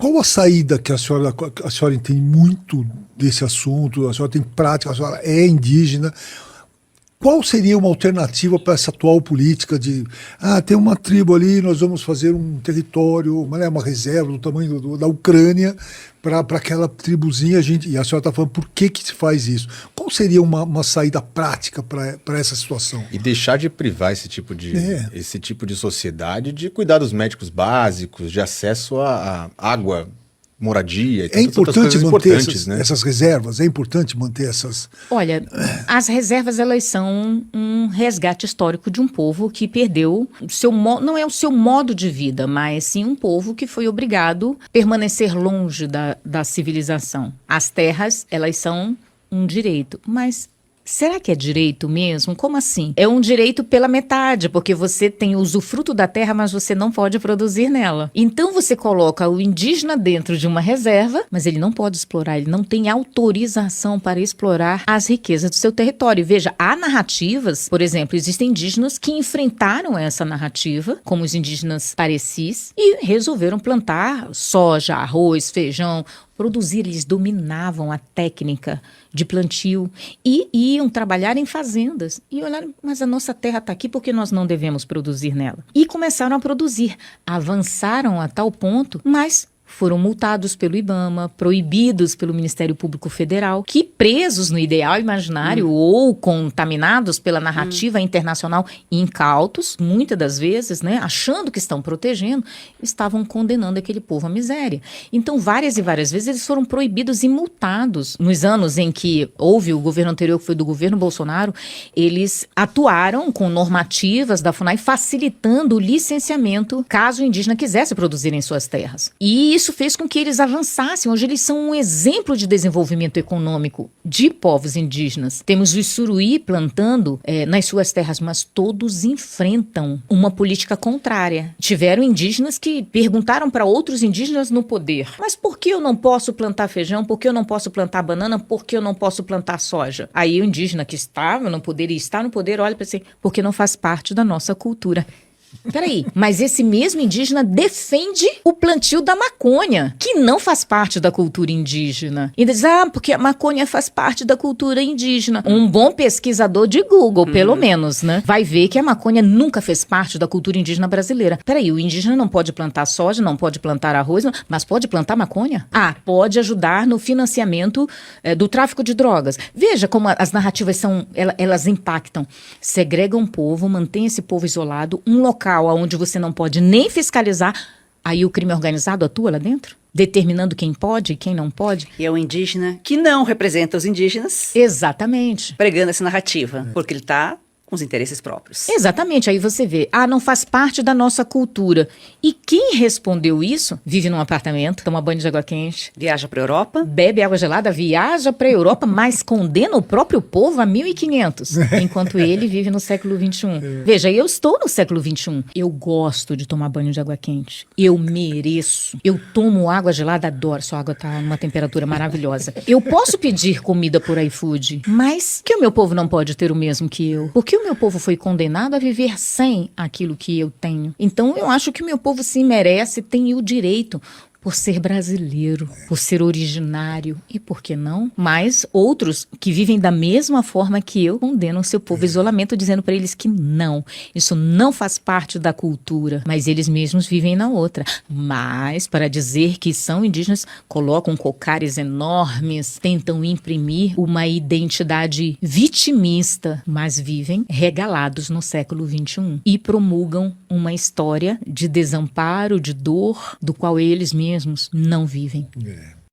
Qual a saída que a senhora entende muito desse assunto, a senhora tem prática, a senhora é indígena? Qual seria uma alternativa para essa atual política de tem uma tribo ali, nós vamos fazer um território, uma reserva do tamanho da Ucrânia para aquela tribuzinha, e a senhora está falando por que se faz isso? Qual seria uma saída prática para essa situação? E deixar de privar esse tipo de sociedade de cuidar dos médicos básicos, de acesso a água, moradia e tantas outras coisas importantes, né? Essas reservas, é importante manter essas... Olha, as reservas, elas são um resgate histórico de um povo que perdeu não é o seu modo de vida, mas sim um povo que foi obrigado a permanecer longe da civilização. As terras, elas são um direito, mas... será que é direito mesmo? Como assim? É um direito pela metade, porque você tem o usufruto da terra, mas você não pode produzir nela. Então você coloca o indígena dentro de uma reserva, mas ele não pode explorar, ele não tem autorização para explorar as riquezas do seu território. Veja, há narrativas, por exemplo, existem indígenas que enfrentaram essa narrativa, como os indígenas parecis, e resolveram plantar soja, arroz, feijão, produzir. Eles dominavam a técnica de plantio e iam trabalhar em fazendas e olharam, mas a nossa terra está aqui, por que nós não devemos produzir nela? E começaram a produzir, avançaram a tal ponto, mas foram multados pelo IBAMA, proibidos pelo Ministério Público Federal, que presos no ideal imaginário ou contaminados pela narrativa internacional, incautos, muitas das vezes, né, achando que estão protegendo, estavam condenando aquele povo à miséria. Então, várias e várias vezes eles foram proibidos e multados. Nos anos em que houve o governo anterior, que foi do governo Bolsonaro, eles atuaram com normativas da FUNAI facilitando o licenciamento caso o indígena quisesse produzir em suas terras. E isso fez com que eles avançassem. Hoje eles são um exemplo de desenvolvimento econômico de povos indígenas. Temos o Suruí plantando nas suas terras, mas todos enfrentam uma política contrária. Tiveram indígenas que perguntaram para outros indígenas no poder, mas por que eu não posso plantar feijão? Por que eu não posso plantar banana? Por que eu não posso plantar soja? Aí o indígena que estava no poder e está no poder olha para si, porque não faz parte da nossa cultura. Peraí, mas esse mesmo indígena defende o plantio da maconha, que não faz parte da cultura indígena. E diz, porque a maconha faz parte da cultura indígena. Um bom pesquisador de Google, pelo menos, né? Vai ver que a maconha nunca fez parte da cultura indígena brasileira. Peraí, o indígena não pode plantar soja, não pode plantar arroz, mas pode plantar maconha? Pode ajudar no financiamento do tráfico de drogas. Veja como as narrativas elas impactam. Segregam o povo, mantém esse povo isolado, um local onde você não pode nem fiscalizar, aí o crime organizado atua lá dentro, determinando quem pode e quem não pode. E é o indígena que não representa os indígenas. Exatamente. Pregando essa narrativa, porque ele está com os interesses próprios. Exatamente, aí você vê, não faz parte da nossa cultura. E quem respondeu isso, vive num apartamento, toma banho de água quente, viaja para a Europa, bebe água gelada, viaja para a Europa, mas condena o próprio povo a 1500, enquanto ele vive no século XXI. Veja, eu estou no século XXI. Eu gosto de tomar banho de água quente. Eu mereço. Eu tomo água gelada, adoro. Sua água está numa temperatura maravilhosa. Eu posso pedir comida por iFood, mas que o meu povo não pode ter o mesmo que eu? Porque o meu povo foi condenado a viver sem aquilo que eu tenho. Então eu acho que o meu povo sim merece, tem o direito, por ser brasileiro, por ser originário e por que não? Mas outros que vivem da mesma forma que eu condenam seu povo isolamento, dizendo para eles que não, isso não faz parte da cultura, mas eles mesmos vivem na outra. Mas para dizer que são indígenas, colocam cocares enormes, tentam imprimir uma identidade vitimista, mas vivem regalados no século XXI e promulgam uma história de desamparo, de dor, do qual eles mesmos não vivem.